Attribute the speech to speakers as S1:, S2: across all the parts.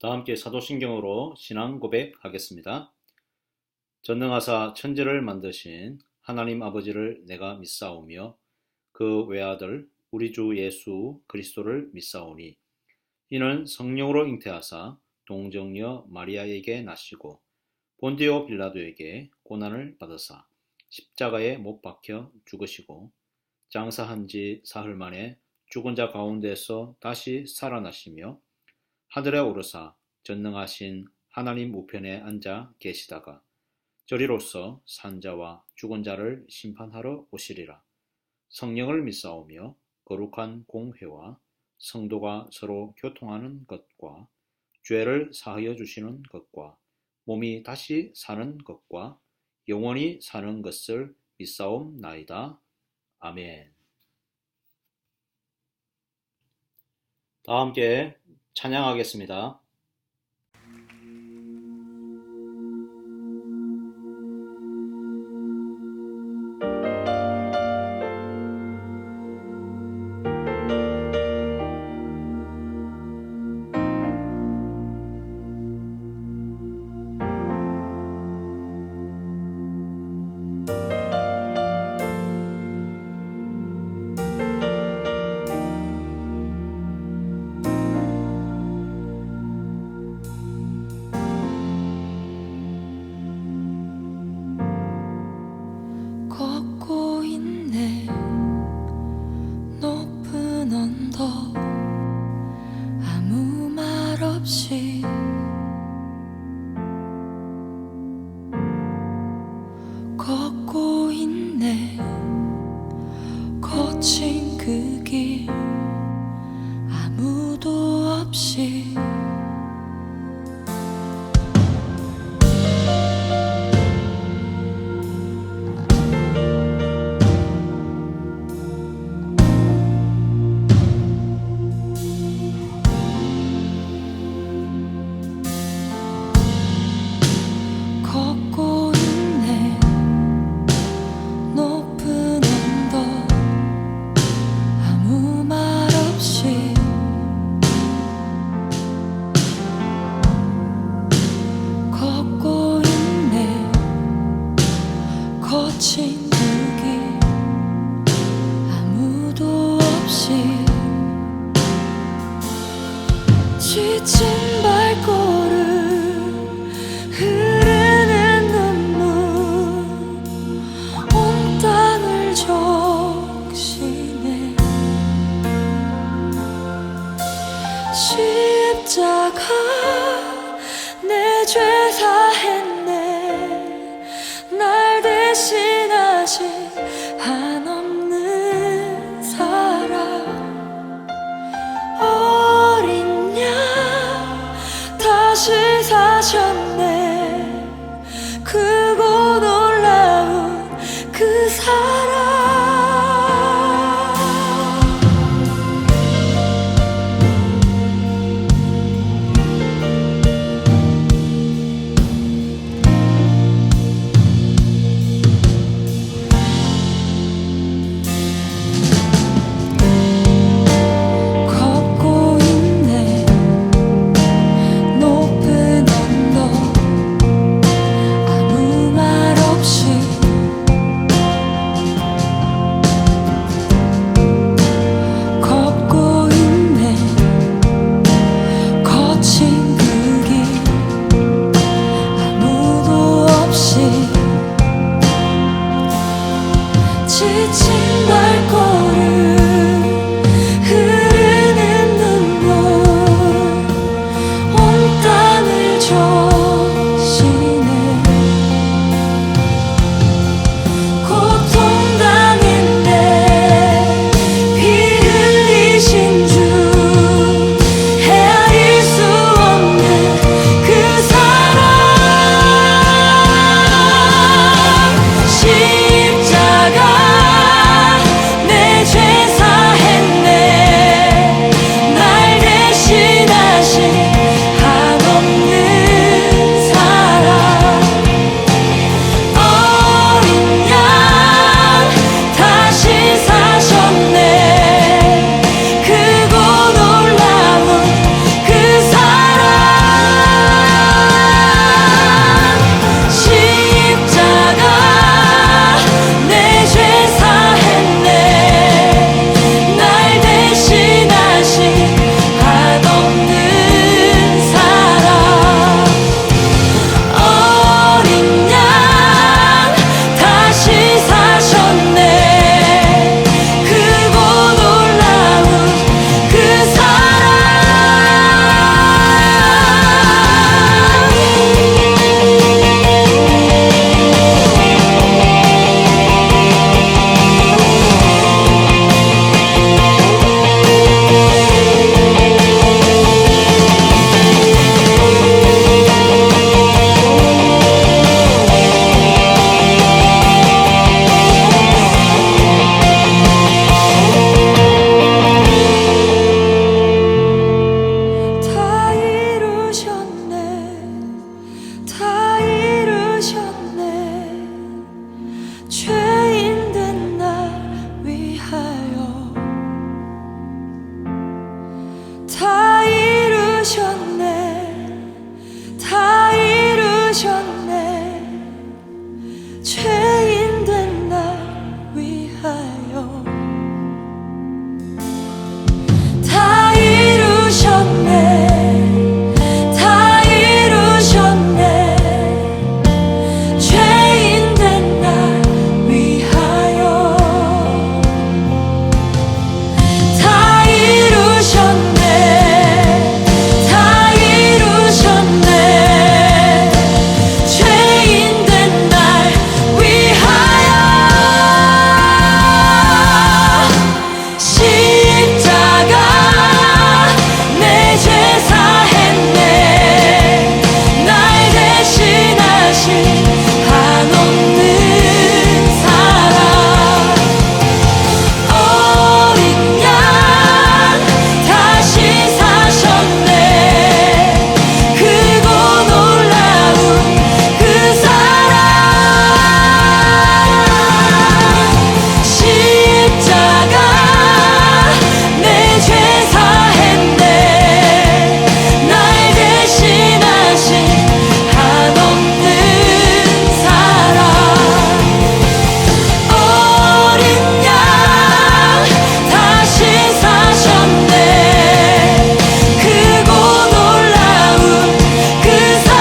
S1: 다 함께 사도신경으로 신앙 고백하겠습니다. 전능하사 천지를 만드신 하나님 아버지를 내가 믿사오며 그 외아들 우리 주 예수 그리스도를 믿사오니 이는 성령으로 잉태하사 동정녀 마리아에게 나시고 본디오 빌라도에게 고난을 받으사 십자가에 못 박혀 죽으시고 장사한 지 사흘 만에 죽은 자 가운데서 다시 살아나시며 하늘에 오르사 전능하신 하나님 우편에 앉아 계시다가 저리로서 산자와 죽은 자를 심판하러 오시리라. 성령을 믿사오며 거룩한 공회와 성도가 서로 교통하는 것과 죄를 사하여 주시는 것과 몸이 다시 사는 것과 영원히 사는 것을 믿사옵나이다. 아멘. 다 함께 찬양하겠습니다.
S2: 걷고 있네 높은 언덕 아무 말 없이 걷고 있네 거친 그 길 아무도 없이 걷고 있네 높은 언덕 아무 말 없이 걷고 있네 거친 그 길 아무도 없이 지친 발걸음 흐르는 눈물 온 땅을 적시네 십자가 내 죄 사했네 날 대신하신 한없는 사랑 어린 양 다시 사셨네 크고 놀라운 그 사랑 걷고 있네 높은 언덕 아무 말 없이 죄인 된 날 위하여 다 이루셨네 다 이루셨네 죄인 된 날 위하여 다 이루셨네 다 이루셨네 죄인 된 날 위하여 십자가 내 죄 사했네 날 대신하신 한없는 사랑 어린 양 다시 사셨네 크고 놀라운 그 사랑 십자가 내 죄 사했네 날 대신하신 한없는 사랑 어린 양 다시 사셨네 크고 놀라운 그 사랑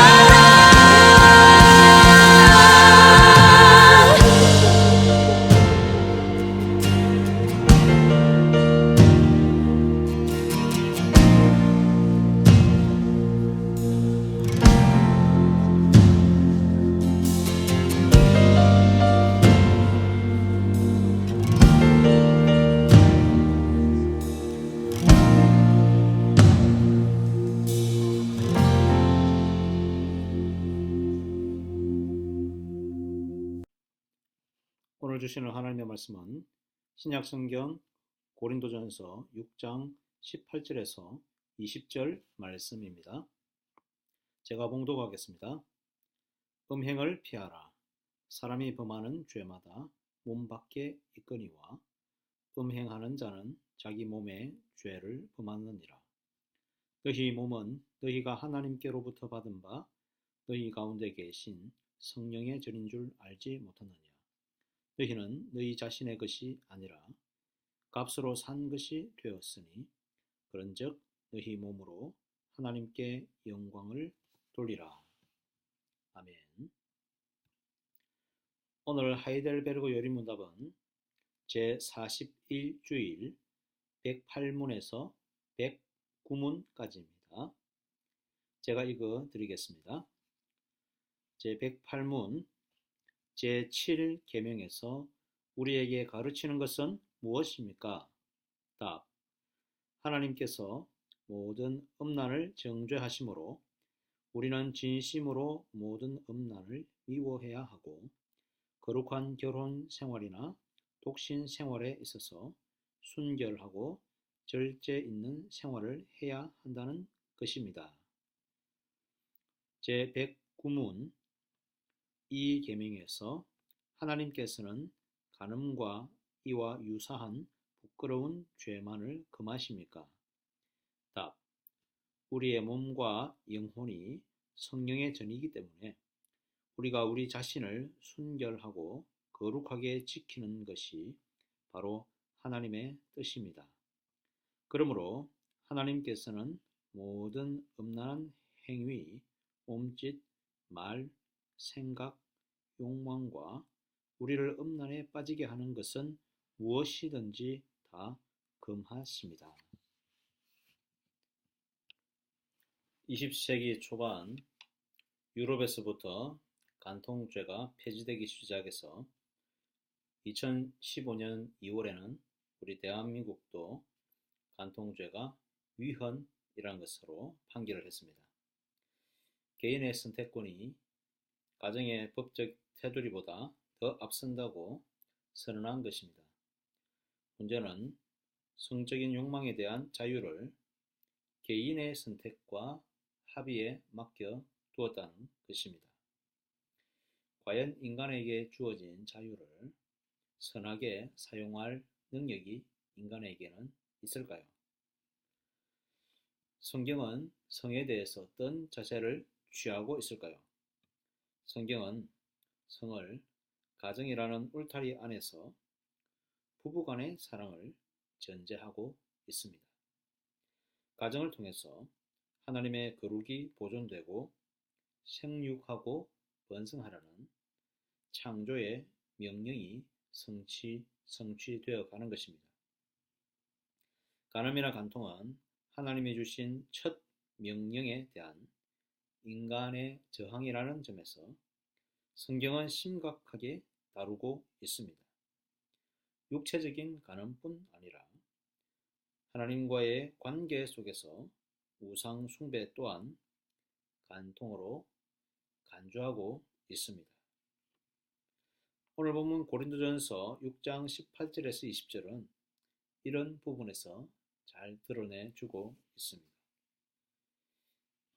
S1: 오늘 주시는 하나님의 말씀은 신약 성경 고린도전서 6장 18절에서 20절 말씀입니다. 제가 봉독하겠습니다. 음행을 피하라. 사람이 범하는 죄마다 몸 밖에 있거니와 음행하는 자는 자기 몸에 죄를 범하느니라. 너희 몸은 너희가 하나님께로부터 받은 바 너희 가운데 계신 성령의 전인 줄 알지 못하느냐. 너희는 너희 자신의 것이 아니라 값으로 산 것이 되었으니 그런즉 너희 몸으로 하나님께 영광을 돌리라. 아멘. 오늘 하이델베르그 요리문답은 제41주일 108문에서 109문까지입니다. 제가 읽어 드리겠습니다. 제108문 제7계명에서 우리에게 가르치는 것은 무엇입니까? 답. 하나님께서 모든 음란을 정죄하심으로 우리는 진심으로 모든 음란을 미워해야 하고 거룩한 결혼 생활이나 독신 생활에 있어서 순결하고 절제 있는 생활을 해야 한다는 것입니다. 제109문 이 계명에서 하나님께서는 간음과 이와 유사한 부끄러운 죄만을 금하십니까? 답. 우리의 몸과 영혼이 성령의 전이기 때문에 우리가 우리 자신을 순결하고 거룩하게 지키는 것이 바로 하나님의 뜻입니다. 그러므로 하나님께서는 모든 음란한 행위, 몸짓, 말, 생각, 욕망과 우리를 음란에 빠지게 하는 것은 무엇이든지 다 금하십니다. 20세기 초반 유럽에서부터 간통죄가 폐지되기 시작해서 2015년 2월에는 우리 대한민국도 간통죄가 위헌이라는 것으로 판결을 했습니다. 개인의 선택권이 가정의 법적 테두리보다 더 앞선다고 선언한 것입니다. 문제는 성적인 욕망에 대한 자유를 개인의 선택과 합의에 맡겨 두었다는 것입니다. 과연 인간에게 주어진 자유를 선하게 사용할 능력이 인간에게는 있을까요? 성경은 성에 대해서 어떤 자세를 취하고 있을까요? 성경은 성을 가정이라는 울타리 안에서 부부간의 사랑을 전제하고 있습니다. 가정을 통해서 하나님의 거룩이 보존되고 생육하고 번성하라는 창조의 명령이 성취되어 가는 것입니다. 간음이나 간통은 하나님이 주신 첫 명령에 대한 인간의 저항이라는 점에서 성경은 심각하게 다루고 있습니다. 육체적인 간음뿐 아니라 하나님과의 관계 속에서 우상 숭배 또한 간통으로 간주하고 있습니다. 오늘 본문 고린도전서 6장 18절에서 20절은 이런 부분에서 잘 드러내주고 있습니다.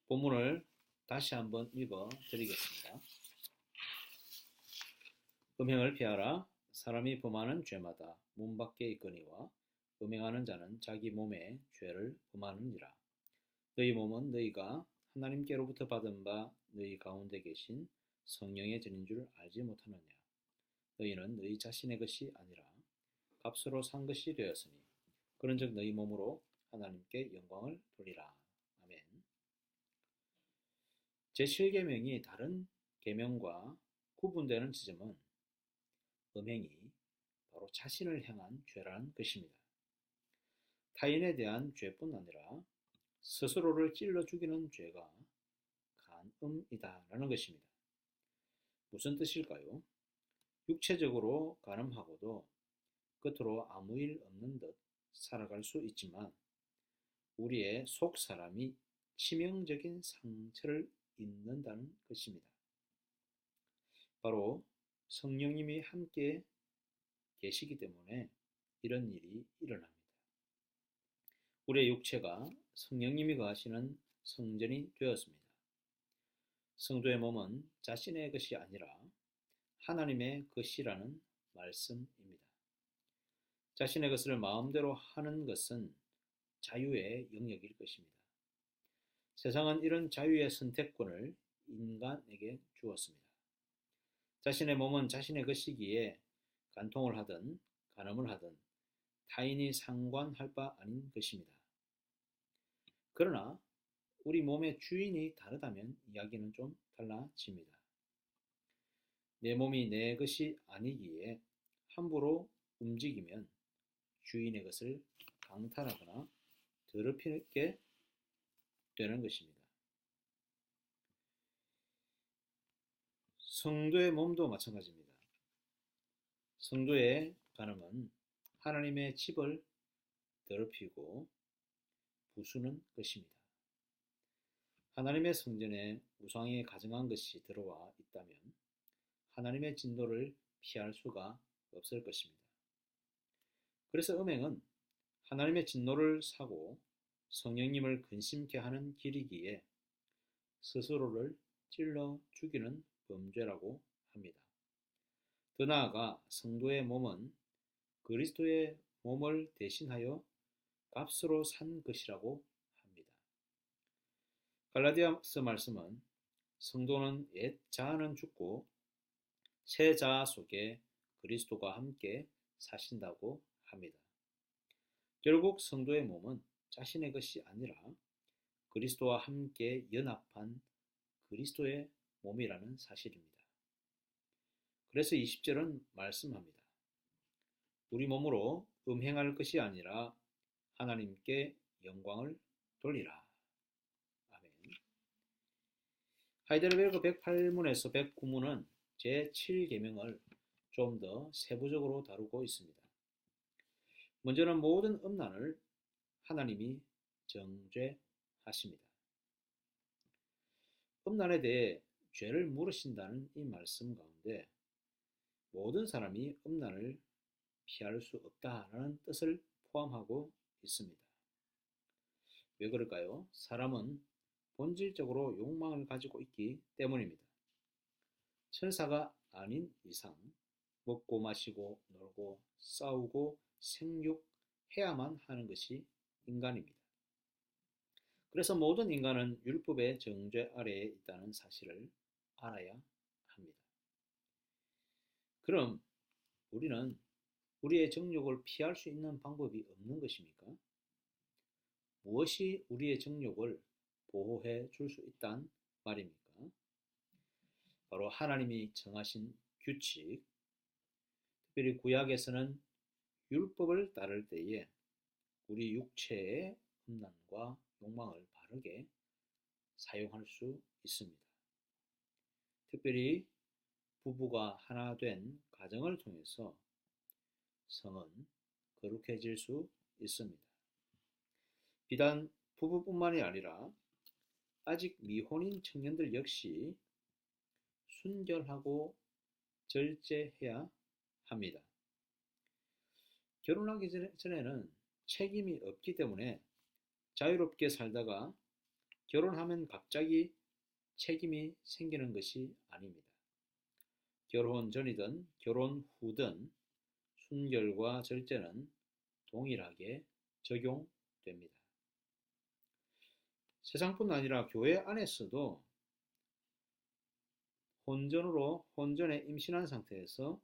S1: 본문을 다시 한번 읽어 드리겠습니다. 음행을 피하라. 사람이 범하는 죄마다 문 밖에 있거니와 음행하는 자는 자기 몸에 죄를 범하느니라. 너희 몸은 너희가 하나님께로부터 받은 바 너희 가운데 계신 성령의 전인 줄 알지 못하느냐. 너희는 너희 자신의 것이 아니라 값으로 산 것이 되었으니 그런즉 너희 몸으로 하나님께 영광을 돌리라. 아멘. 제7계명이 다른 계명과 구분되는 지점은 음행이 바로 자신을 향한 죄라는 것입니다. 타인에 대한 죄뿐 아니라 스스로를 찔러 죽이는 죄가 간음이다라는 것입니다. 무슨 뜻일까요? 육체적으로 간음하고도 겉으로 아무 일 없는 듯 살아갈 수 있지만 우리의 속 사람이 치명적인 상처를 입는다는 것입니다. 바로 성령님이 함께 계시기 때문에 이런 일이 일어납니다. 우리의 육체가 성령님이 거하시는 성전이 되었습니다. 성도의 몸은 자신의 것이 아니라 하나님의 것이라는 말씀입니다. 자신의 것을 마음대로 하는 것은 자유의 영역일 것입니다. 세상은 이런 자유의 선택권을 인간에게 주었습니다. 자신의 몸은 자신의 것이기에 간통을 하든 간음을 하든 타인이 상관할 바 아닌 것입니다. 그러나 우리 몸의 주인이 다르다면 이야기는 좀 달라집니다. 내 몸이 내 것이 아니기에 함부로 움직이면 주인의 것을 강탈하거나 더럽히게 되는 것입니다. 성도의 몸도 마찬가지입니다. 성도의 간음은 하나님의 집을 더럽히고 부수는 것입니다. 하나님의 성전에 우상이 가증한 것이 들어와 있다면 하나님의 진노를 피할 수가 없을 것입니다. 그래서 음행은 하나님의 진노를 사고 성령님을 근심케 하는 길이기에 스스로를 찔러 죽이는 범죄라고 합니다. 더 나아가 성도의 몸은 그리스도의 몸을 대신하여 값으로 산 것이라고 합니다. 갈라디아서 말씀은 성도는 옛 자아는 죽고 새 자아 속에 그리스도가 함께 사신다고 합니다. 결국 성도의 몸은 자신의 것이 아니라 그리스도와 함께 연합한 그리스도의 몸이라는 사실입니다. 그래서 20절은 말씀합니다. 우리 몸으로 음행할 것이 아니라 하나님께 영광을 돌리라. 아멘. 하이델베르그 108문에서 109문은 제7계명을 좀 더 세부적으로 다루고 있습니다. 먼저는 모든 음란을 하나님이 정죄하십니다. 음란에 대해 죄를 물으신다는 이 말씀 가운데 모든 사람이 음란을 피할 수 없다라는 뜻을 포함하고 있습니다. 왜 그럴까요? 사람은 본질적으로 욕망을 가지고 있기 때문입니다. 천사가 아닌 이상 먹고 마시고 놀고 싸우고 생육해야만 하는 것이 인간입니다. 그래서 모든 인간은 율법의 정죄 아래에 있다는 사실을 알아야 합니다. 그럼 우리는 우리의 정욕을 피할 수 있는 방법이 없는 것입니까? 무엇이 우리의 정욕을 보호해 줄 수 있단 말입니까? 바로 하나님이 정하신 규칙, 특별히 구약에서는 율법을 따를 때에 우리 육체의 음란과 욕망을 바르게 사용할 수 있습니다. 특별히 부부가 하나 된 가정을 통해서 성은 거룩해질 수 있습니다. 비단 부부뿐만이 아니라 아직 미혼인 청년들 역시 순결하고 절제해야 합니다. 결혼하기 전에는 책임이 없기 때문에 자유롭게 살다가 결혼하면 갑자기 책임이 생기는 것이 아닙니다. 결혼 전이든 결혼 후든 순결과 절제는 동일하게 적용됩니다. 세상뿐 아니라 교회 안에서도 혼전에 임신한 상태에서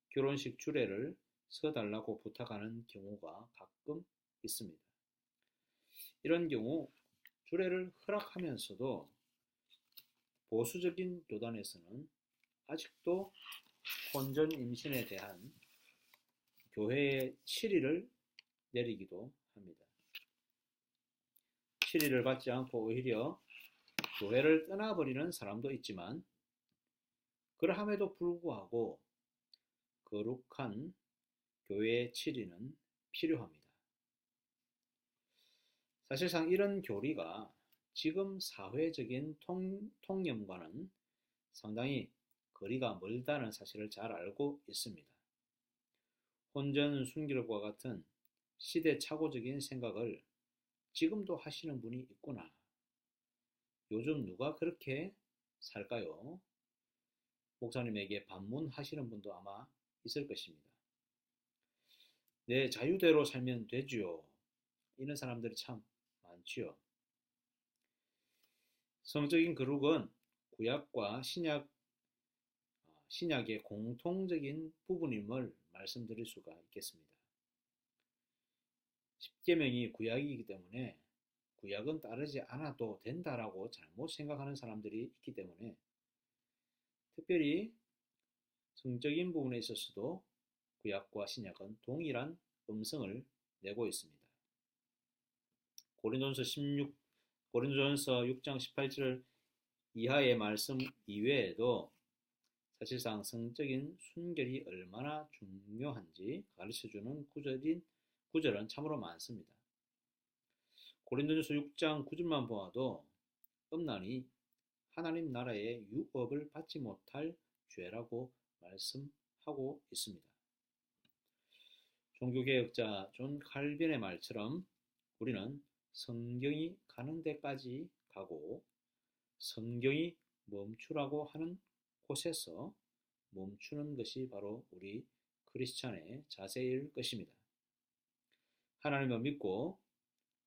S1: 결혼식 주례를 서달라고 부탁하는 경우가 가끔 있습니다. 이런 경우 주례를 허락하면서도 보수적인 교단에서는 아직도 혼전 임신에 대한 교회의 치리를 내리기도 합니다. 치리를 받지 않고 오히려 교회를 떠나버리는 사람도 있지만 그러함에도 불구하고 거룩한 교회의 치리는 필요합니다. 사실상 이런 교리가 지금 사회적인 통념과는 상당히 거리가 멀다는 사실을 잘 알고 있습니다. 혼전 순결과 같은 시대착오적인 생각을 지금도 하시는 분이 있구나. 요즘 누가 그렇게 살까요? 목사님에게 반문하시는 분도 아마 있을 것입니다. 내 자유대로 살면 되지요. 이런 사람들이 참 많지요. 성적인 거룩은 구약과 신약의 공통적인 부분임을 말씀드릴 수가 있겠습니다. 십계명이 구약이기 때문에 구약은 따르지 않아도 된다라고 잘못 생각하는 사람들이 있기 때문에 특별히 성적인 부분에 있어서도 구약과 신약은 동일한 음성을 내고 있습니다. 고린도전서 6장 18절 이하의 말씀 이외에도 사실상 성적인 순결이 얼마나 중요한지 가르쳐주는 구절은 참으로 많습니다. 고린도전서 6장 9절만 보아도 음란이 하나님 나라의 유업을 받지 못할 죄라고 말씀하고 있습니다. 종교개혁자 존 칼빈의 말처럼 우리는 성경이 가는 데까지 가고 성경이 멈추라고 하는 곳에서 멈추는 것이 바로 우리 크리스찬의 자세일 것입니다. 하나님을 믿고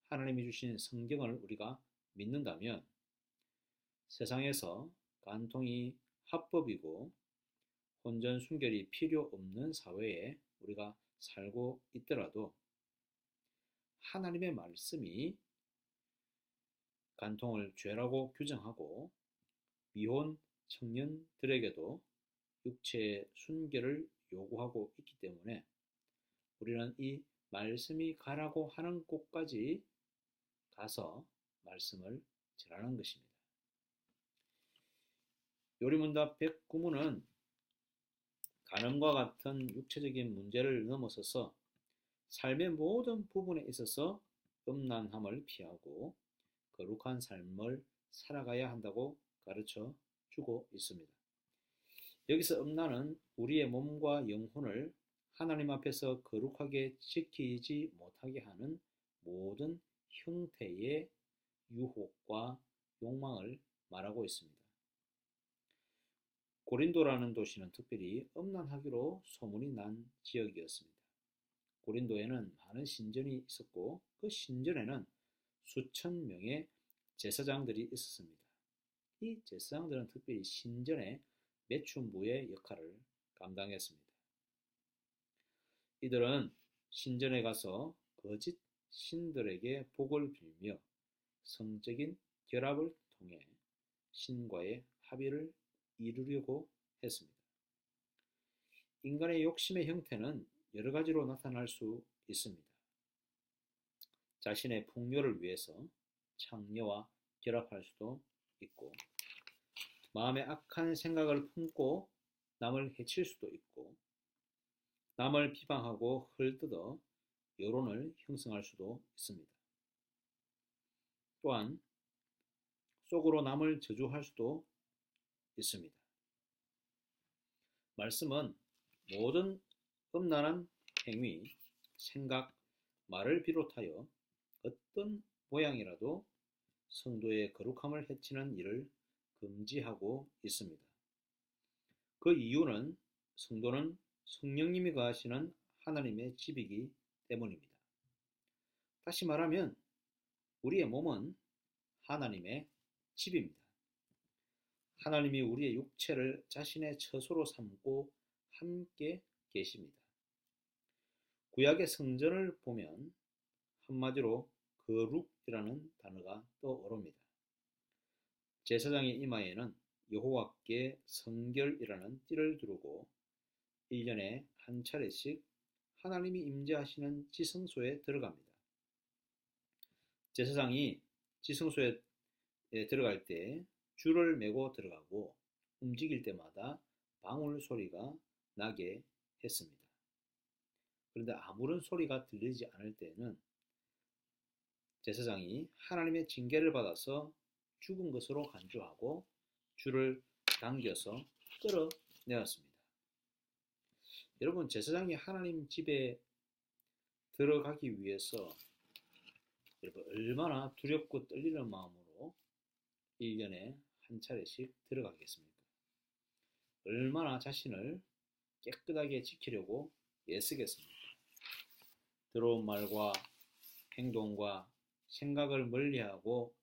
S1: 하나님이 주신 성경을 우리가 믿는다면 세상에서 간통이 합법이고 혼전 순결이 필요 없는 사회에 우리가 살고 있더라도 하나님의 말씀이 간통을 죄라고 규정하고 미혼 청년들에게도 육체의 순결을 요구하고 있기 때문에 우리는 이 말씀이 가라고 하는 곳까지 가서 말씀을 전하는 것입니다. 요리문답 109문은 간음과 같은 육체적인 문제를 넘어서서 삶의 모든 부분에 있어서 음란함을 피하고 거룩한 삶을 살아가야 한다고 가르쳐 주고 있습니다. 여기서 음란은 우리의 몸과 영혼을 하나님 앞에서 거룩하게 지키지 못하게 하는 모든 형태의 유혹과 욕망을 말하고 있습니다. 고린도라는 도시는 특별히 음란하기로 소문이 난 지역이었습니다. 고린도에는 많은 신전이 있었고 그 신전에는 수천 명의 제사장들이 있었습니다. 이 제사장들은 특별히 신전의 매춘부의 역할을 감당했습니다. 이들은 신전에 가서 거짓 신들에게 복을 빌며 성적인 결합을 통해 신과의 합의를 이루려고 했습니다. 인간의 욕심의 형태는 여러 가지로 나타날 수 있습니다. 자신의 풍요를 위해서 창녀와 결합할 수도 있고, 마음에 악한 생각을 품고 남을 해칠 수도 있고, 남을 비방하고 헐뜯어 여론을 형성할 수도 있습니다. 또한 속으로 남을 저주할 수도 있습니다. 말씀은 모든 음란한 행위, 생각, 말을 비롯하여 어떤 모양이라도 성도의 거룩함을 해치는 일을 금지하고 있습니다. 그 이유는 성도는 성령님이 거하시는 하나님의 집이기 때문입니다. 다시 말하면 우리의 몸은 하나님의 집입니다. 하나님이 우리의 육체를 자신의 처소로 삼고 함께 계십니다. 구약의 성전을 보면 한마디로 거룩이라는 단어가 떠오릅니다. 제사장의 이마에는 여호와께 성결이라는 띠를 두르고 1년에 한 차례씩 하나님이 임재하시는 지성소에 들어갑니다. 제사장이 지성소에 들어갈 때 줄을 메고 들어가고 움직일 때마다 방울 소리가 나게 했습니다. 그런데 아무런 소리가 들리지 않을 때는 제사장이 하나님의 징계를 받아서 죽은 것으로 간주하고 줄을 당겨서 끌어내었습니다. 여러분, 제사장이 하나님 집에 들어가기 위해서 여러분 얼마나 두렵고 떨리는 마음으로 1년에 한 차례씩 들어가겠습니까? 얼마나 자신을 깨끗하게 지키려고 애쓰겠습니까? 더러운 말과 행동과 생각을 멀리하고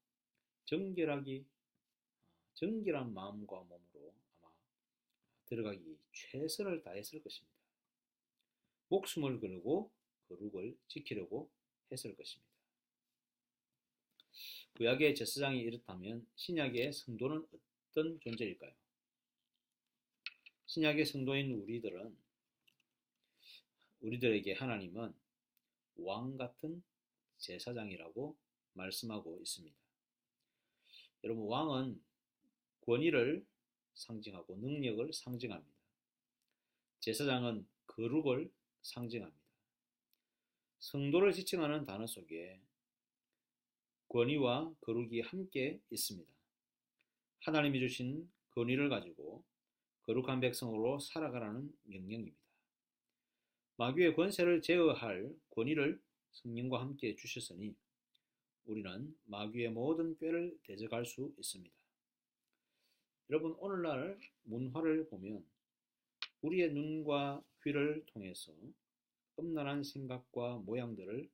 S1: 정결한 마음과 몸으로 아마 들어가기 최선을 다했을 것입니다. 목숨을 걸고 거룩을 지키려고 했을 것입니다. 구약의 제사장이 이렇다면 신약의 성도는 어떤 존재일까요? 신약의 성도인 우리들에게 하나님은 왕 같은 제사장이라고 말씀하고 있습니다. 여러분, 왕은 권위를 상징하고 능력을 상징합니다. 제사장은 거룩을 상징합니다. 성도를 지칭하는 단어 속에 권위와 거룩이 함께 있습니다. 하나님이 주신 권위를 가지고 거룩한 백성으로 살아가라는 명령입니다. 마귀의 권세를 제어할 권위를 성령과 함께 주셨으니 우리는 마귀의 모든 꾀를 대적할 수 있습니다. 여러분, 오늘날 문화를 보면 우리의 눈과 귀를 통해서 음란한 생각과 모양들을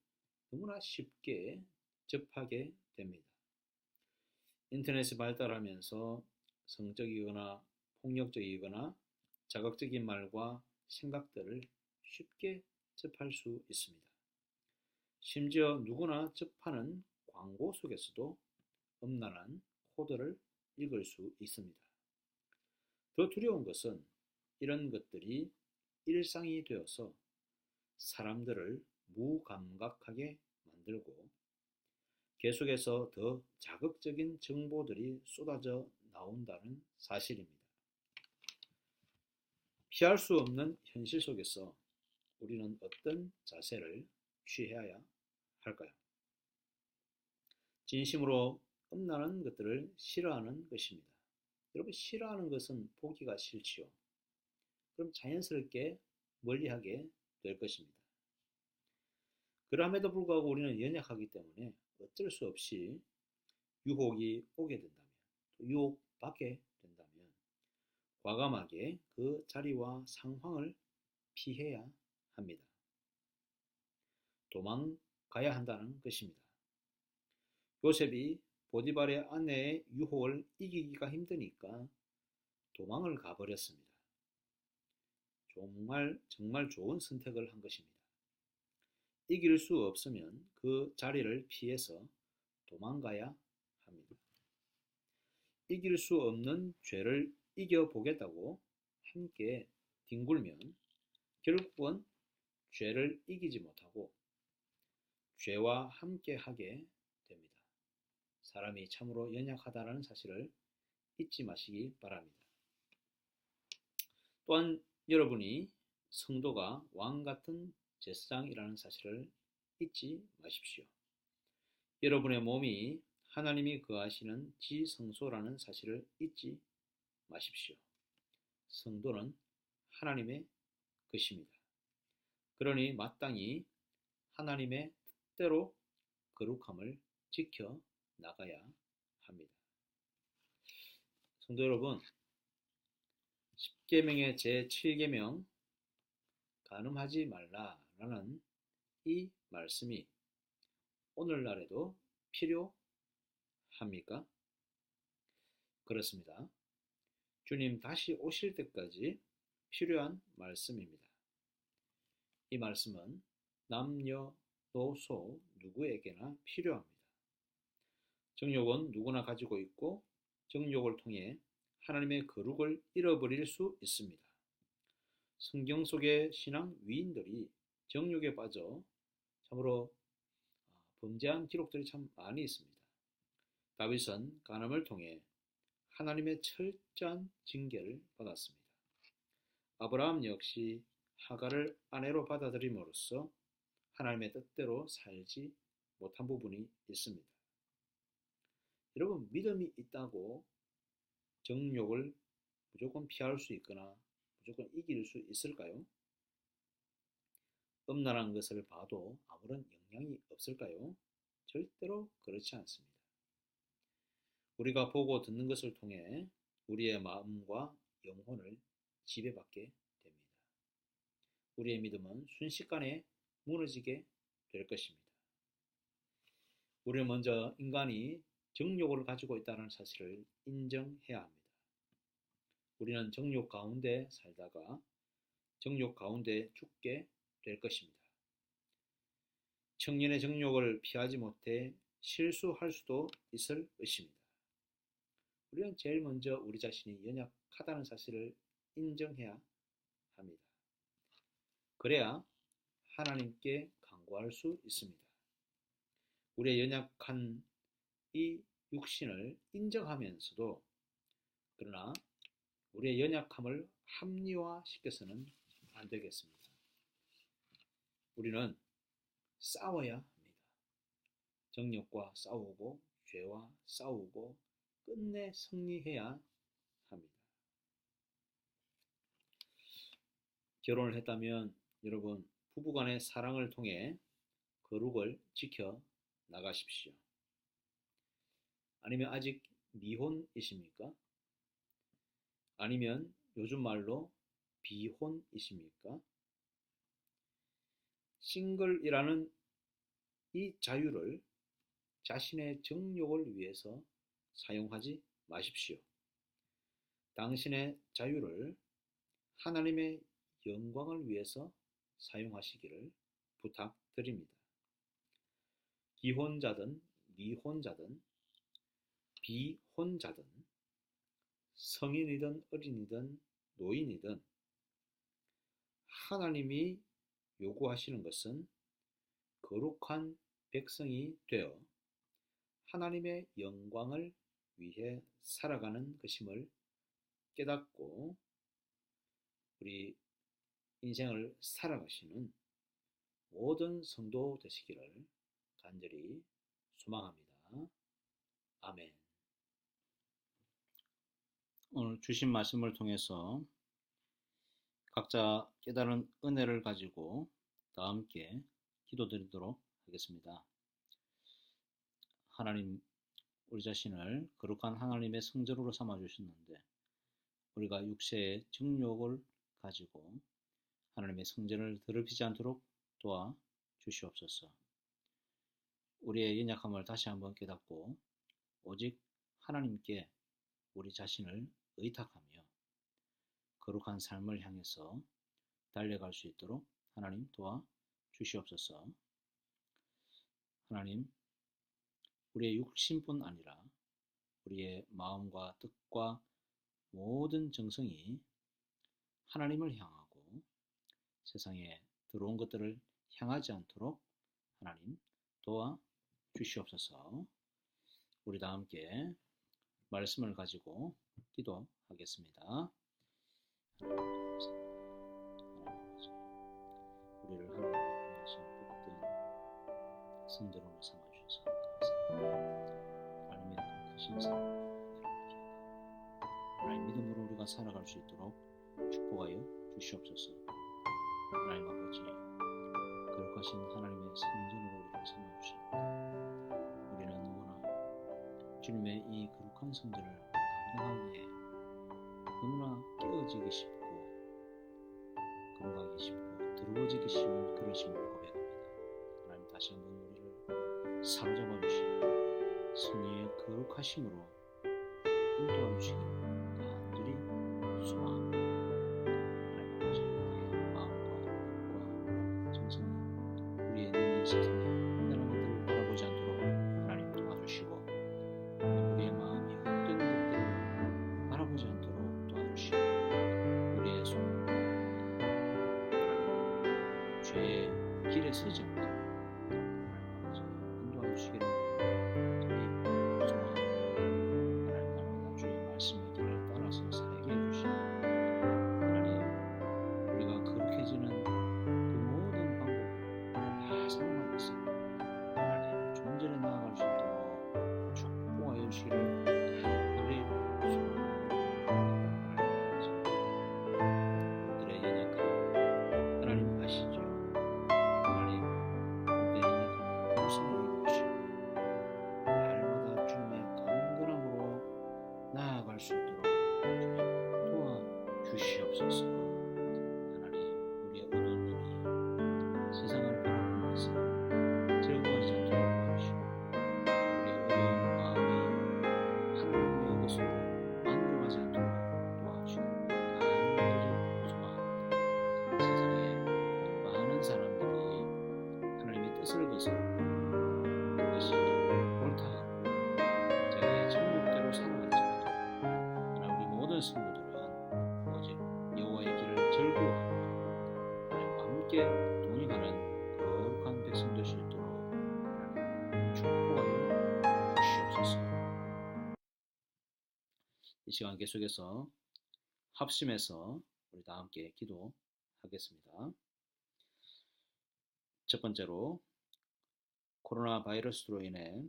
S1: 너무나 쉽게 접하게 됩니다. 인터넷이 발달하면서 성적이거나 폭력적이거나 자극적인 말과 생각들을 쉽게 접할 수 있습니다. 심지어 누구나 접하는 광고 속에서도 음란한 코드를 읽을 수 있습니다. 더 두려운 것은 이런 것들이 일상이 되어서 사람들을 무감각하게 만들고 계속해서 더 자극적인 정보들이 쏟아져 나온다는 사실입니다. 피할 수 없는 현실 속에서 우리는 어떤 자세를 취해야 할까요? 진심으로 음란한 것들을 싫어하는 것입니다. 여러분, 싫어하는 것은 보기가 싫지요. 그럼 자연스럽게 멀리하게 될 것입니다. 그럼에도 불구하고 우리는 연약하기 때문에 어쩔 수 없이 유혹이 오게 된다면, 또 유혹받게 된다면 과감하게 그 자리와 상황을 피해야 합니다. 도망가야 한다는 것입니다. 요셉이 보디발의 아내의 유혹을 이기기가 힘드니까 도망을 가버렸습니다. 정말 좋은 선택을 한 것입니다. 이길 수 없으면 그 자리를 피해서 도망가야 합니다. 이길 수 없는 죄를 이겨보겠다고 함께 뒹굴면 결국은 죄를 이기지 못하고 죄와 함께 하게 됩니다. 사람이 참으로 연약하다는 사실을 잊지 마시기 바랍니다. 또한 여러분이 성도가 왕 같은 제사장이라는 사실을 잊지 마십시오. 여러분의 몸이 하나님이 거하시는 지성소라는 사실을 잊지 마십시오. 성도는 하나님의 것입니다. 그러니 마땅히 하나님의 뜻대로 거룩함을 지켜 나가야 합니다. 성도 여러분, 10계명의 제7계명 간음하지 말라라는 이 말씀이 오늘날에도 필요합니까? 그렇습니다. 주님 다시 오실 때까지 필요한 말씀입니다. 이 말씀은 남녀노소 누구에게나 필요합니다. 정욕은 누구나 가지고 있고 정욕을 통해 하나님의 거룩을 잃어버릴 수 있습니다. 성경 속의 신앙 위인들이 정욕에 빠져 참으로 범죄한 기록들이 참 많이 있습니다. 다윗은 간음을 통해 하나님의 철저한 징계를 받았습니다. 아브라함 역시 하갈을 아내로 받아들임으로써 하나님의 뜻대로 살지 못한 부분이 있습니다. 여러분, 믿음이 있다고 정욕을 무조건 피할 수 있거나 무조건 이길 수 있을까요? 음란한 것을 봐도 아무런 영향이 없을까요? 절대로 그렇지 않습니다. 우리가 보고 듣는 것을 통해 우리의 마음과 영혼을 지배받게 됩니다. 우리의 믿음은 순식간에 무너지게 될 것입니다. 우리는 먼저 인간이 정욕을 가지고 있다는 사실을 인정해야 합니다. 우리는 정욕 가운데 살다가 정욕 가운데 죽게 될 것입니다. 청년의 정욕을 피하지 못해 실수할 수도 있을 것입니다. 우리는 제일 먼저 우리 자신이 연약하다는 사실을 인정해야 합니다. 그래야 하나님께 간구할 수 있습니다. 우리의 연약한 이 육신을 인정하면서도 그러나 우리의 연약함을 합리화시켜서는 안 되겠습니다. 우리는 싸워야 합니다. 정욕과 싸우고 죄와 싸우고 끝내 승리해야 합니다. 결혼을 했다면 여러분 부부간의 사랑을 통해 거룩을 지켜 나가십시오. 아니면 아직 미혼이십니까? 아니면 요즘 말로 비혼이십니까? 싱글이라는 이 자유를 자신의 정욕을 위해서 사용하지 마십시오. 당신의 자유를 하나님의 영광을 위해서 사용하시기를 부탁드립니다. 기혼자든 미혼자든 비혼자든 성인이든 어린이든 노인이든 하나님이 요구하시는 것은 거룩한 백성이 되어 하나님의 영광을 위해 살아가는 것임을 깨닫고 우리 인생을 살아가시는 모든 성도 되시기를 간절히 소망합니다. 아멘. 오늘 주신 말씀을 통해서 각자 깨달은 은혜를 가지고 다 함께 기도드리도록 하겠습니다. 하나님, 우리 자신을 거룩한 하나님의 성전으로 삼아주셨는데 우리가 육체의 정욕을 가지고 하나님의 성전을 더럽히지 않도록 도와 주시옵소서. 우리의 연약함을 다시 한번 깨닫고 오직 하나님께 우리 자신을 의탁하며 거룩한 삶을 향해서 달려갈 수 있도록 하나님 도와주시옵소서. 하나님, 우리의 육신뿐 아니라 우리의 마음과 뜻과 모든 정성이 하나님을 향하고 세상에 들어온 것들을 향하지 않도록 하나님 도와주시옵소서. 우리 다 함께 말씀을 가지고 기도하겠습니다. 우리를 하나님의 편하신 복된 성대로 삼아주셔서 감사합니다. 하나님의 그 크신 사랑 하나님 믿음으로 우리가 살아갈 수 있도록 축복하여 주시옵소서. 하나님 아버지, 거룩하신 하나님의 성전으로 우리를 삼아주십니다. 우리는 너무나 주님의 이 거룩한 성전을 감당하기에 너무나 깨어지기 쉽고 금가기 쉽고 더러워지기 쉬운 그러심을 고백합니다. 하나님 다시 한번 우리를 사로잡아 주시고 성령의 거룩하심으로 인도하여 주시기를 간절히 소망합니다. 하나님 아버지, 우리의 마음과 뜻과 정성이 우리의 눈이 세상에 흔들한 것들을 바라보지 않도록 하나님 도와주시고 우리의 마음이 헛된 것들을 바라보지 않도록 도와주시고 우리의 손 하나님 죄의 길에 서지 않도록 하나님 아버지 인도하여 주시기를 간절히 소망합니다. 하나님 날마다 주의 말씀의 길을 따라서 살게 해주시고 하나님 우리가 거룩해지는 그 모든 방법을 다 사용하면서 하나님 존전에 나아갈 수 있도록 축복하여 주시기를 간절히 소망합니다. 하나님 아버지, 우리들의 연약함 하나님 아시죠? 하나님 우리의 연약함을 무서워해 주시고 날마다 주님의 강건함으로 나아갈 수 있도록 도와주시옵소서. 하나님 우리의 어두운 눈이 세상을 바라보면서 즐거워하지 않도록 도와주시고 우리의 어두운 마음이 하나님의 것으로 만족하지 않도록 도와주시기를 간절히 소망합니다. 세상에 많은 사람들이 하나님의 뜻을 거스르고 그것이 옳다 하고 자기의 정욕대로 살아갈지라도 하나님 우리 모든 성도들은 오직 여호와의 길을 즐거워하며 하나님과 함께 동행하는 거룩한 백성 될 수 있도록 하나님 축복하여 주시옵소서. 이 시간 계속해서 합심해서 우리 다 함께 기도하겠습니다. 첫 번째로 코로나 바이러스로 인해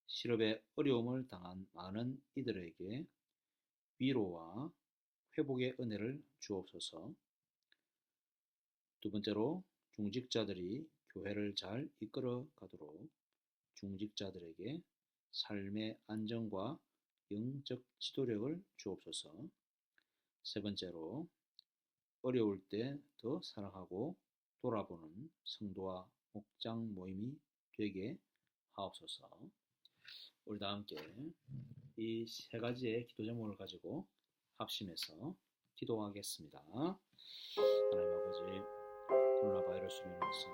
S1: 실업에 어려움을 당한 많은 이들에게 위로와 회복의 은혜를 주옵소서. 두 번째로 중직자들이 교회를 잘 이끌어 가도록 중직자들에게 삶의 안정과 영적 지도력을 주옵소서. 세 번째로 어려울 때 더 사랑하고 돌아보는 성도와 목장 모임이 되게 하옵소서. 우리 다 함께 이 세 가지의 기도 제목을 가지고 합심해서 기도하겠습니다. 하나님 아버지, 코로나 바이러스로 인해서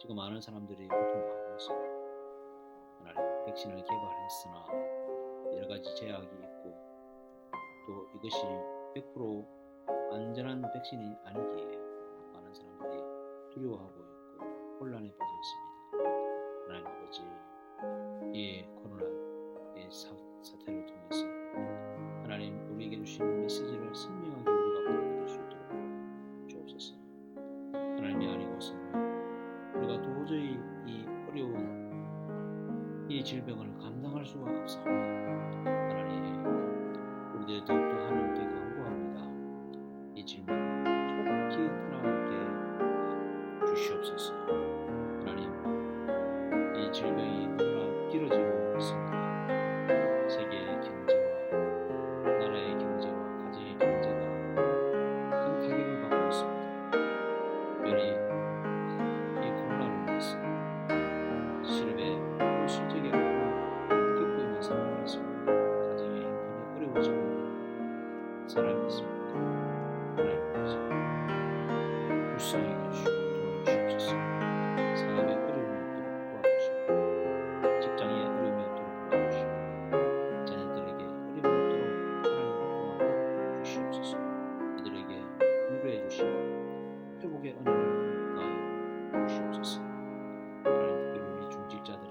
S1: 지금 많은 사람들이 고통하고 있습니다. 하나님 백신을 개발했으나 여러 가지 제약이 있고 또 이것이 100% 안전한 백신이 아니기에 많은 사람들이 두려워하고 있고 혼란에 빠져 있습니다. 하나님 아버지, 이 코로나의 사태를 통해서 하나님 우리에게 주신 메시지를 선명하게 우리가 받아들일 수 있도록 주옵소서. 하나님이 아니고서는 우리가 도저히 이 어려운 이 질병을 감당할 수가 없사옵니다. 하나님 우리들 더욱더 하나님께 간구합니다. 이 질병을 촉히 떠나게 주시옵소서. 하나님 이 질병이 너무나 길어지고 있습니다. 세계의 경제와 나라의 경제와 가정의 경제가 큰 타격을 받고 있습니다. 특별히 이 코로나로 인해서 실업에 실적에 겪고 있는 사람이 있습니다. 가정의 형편이 어려워지고 있는 사람이 있습니다. 하나님 아버지, 불쌍히 여기시고 도와주시옵소서. 사업에 어려움이 없도록 도와주시고 직장에 어려움이 없도록 도와주시고 자녀들에게 어려움이 없도록 하나님 도와주시옵소서. 이들에게 위로해 주시고 회복의 은혜를 더하여 주시옵소서. 하나님 특별히 우리 중직자들이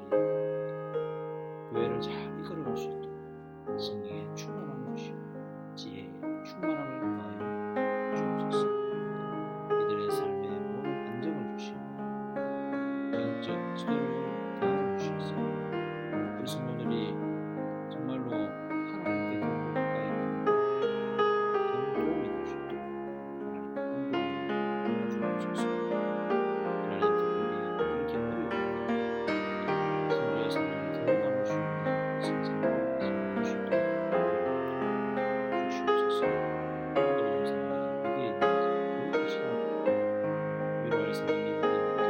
S1: 교회를 잘 이끌어갈 수 있도록 성령의 충만한 것이요 지혜의 충만함을 더하여 주옵소서. 이들의 삶에 모든 안정을 주시고 영적 지도를 도와주셔서 우리 성도들이 정말로 하나님께 더 가까이 큰 도움이 될 수 있도록 하나님 인도하여 주옵소서. 하나님 특별히 그렇게 어려울 때 성도의 삶을 더 나눌 수 있는 세상을 세워줄 수 있도록 주시옵소서. 어려운 상황이 어디에 있는지 그 시간 위로할 사람이 어디 있는지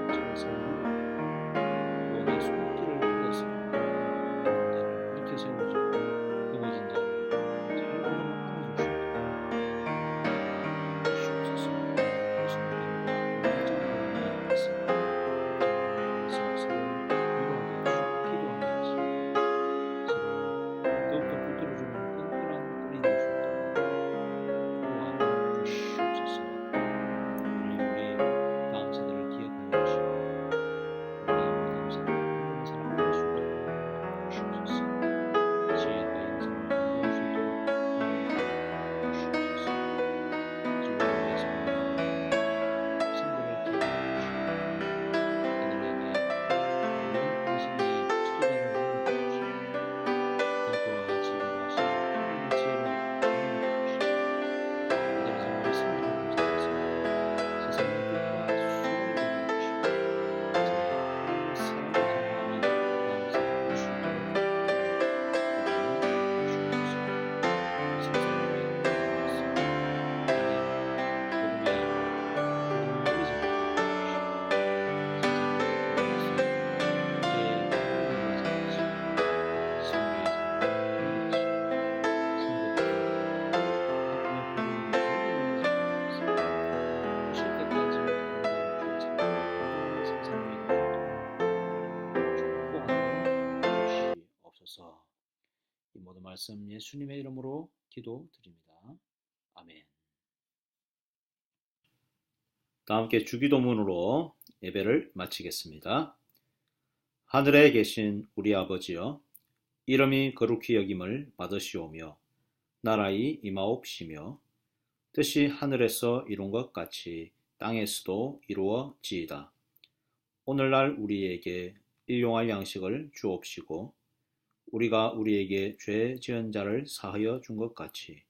S1: 그 지어서 구원의 손길을 들어서 자를 일으켜 세워주고 넘어진 자를 잘 걸음을 안아줄 수 있도록 주시옵소서. 예수님의 말씀을 위해서 서로 위로하게 하시고 기도하게 하시고 서로 더욱더 붙들어주는 끈끈한 끈이 될 수 있도록 도와주시옵소서. 우리 다음 세대를 기억하여 주시고 우리 다음 세대를 훌륭한 사람이 될 수 있도록 주시옵소서. 지혜와 영성을 공부할 수 있도록 도와주시옵소서. 주를 위해서 성도를 기억하여 주시고 그들에게 모든 당신이 지도자를 만나주시고 등과 같이 일어나시는 하나님의 지혜를 만나주시고 그들의 정말 성도를 찾아서 세상의 빛과 수고를 되게 해주시고 하나님의 사랑을 전하는 다음 세대를 줄 수 있도록 도와주시옵소서. 성도를 위해서 하나님 복음의 이 모든 말씀 예수님의 이름으로 기도드립니다. 아멘. 다 함께 주기도문으로 예배를 마치겠습니다. 하늘에 계신 우리 아버지여, 이름이 거룩히 여김을 받으시오며 나라의 임하옵시며 뜻이 하늘에서 이룬 것 같이 땅에서도 이루어지이다. 오늘날 우리에게 일용할 양식을 주옵시고 우리가 우리에게 죄 지은 자를 사하여 준 것 같이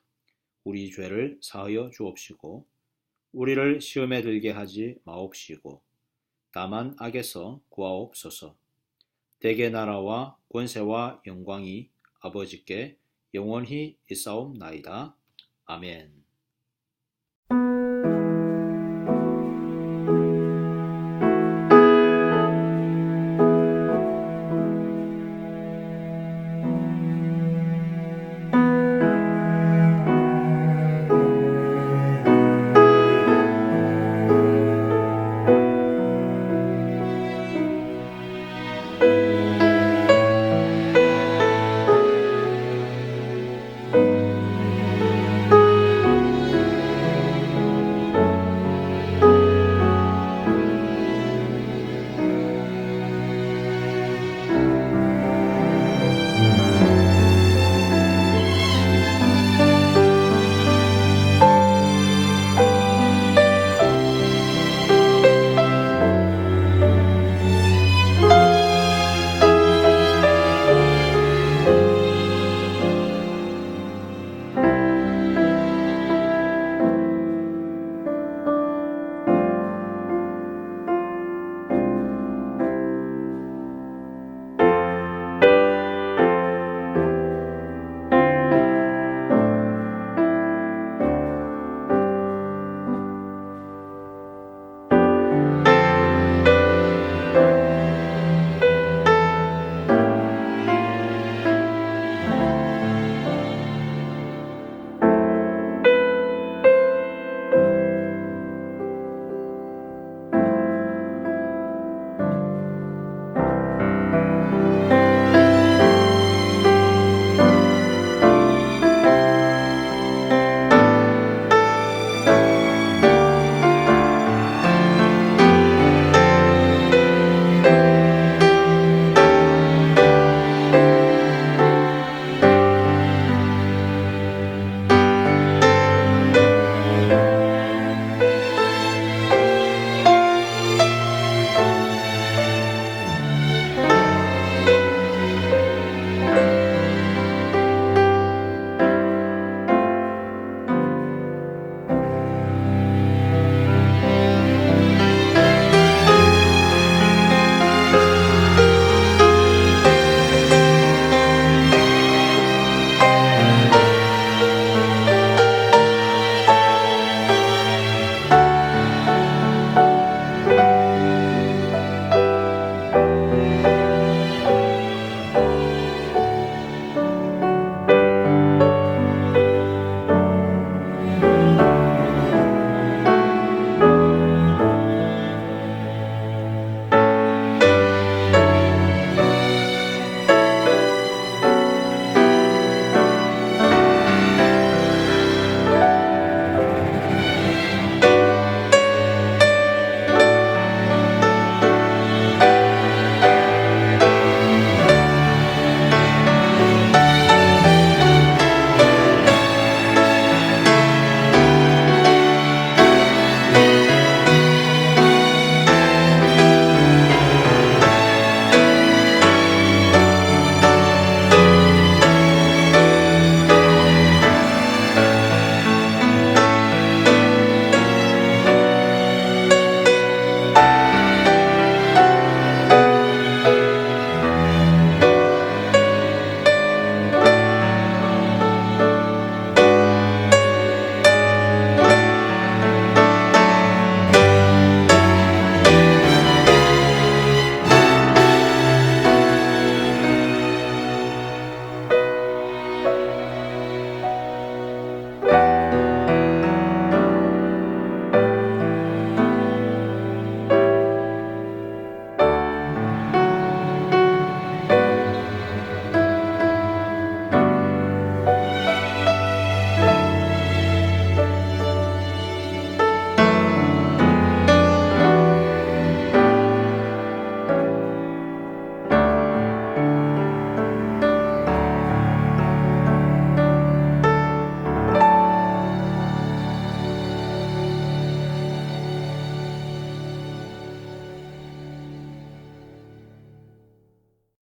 S1: 우리 죄를 사하여 주옵시고 우리를 시험에 들게 하지 마옵시고 다만 악에서 구하옵소서. 대개 나라와 권세와 영광이 아버지께 영원히 있사옵나이다. 아멘.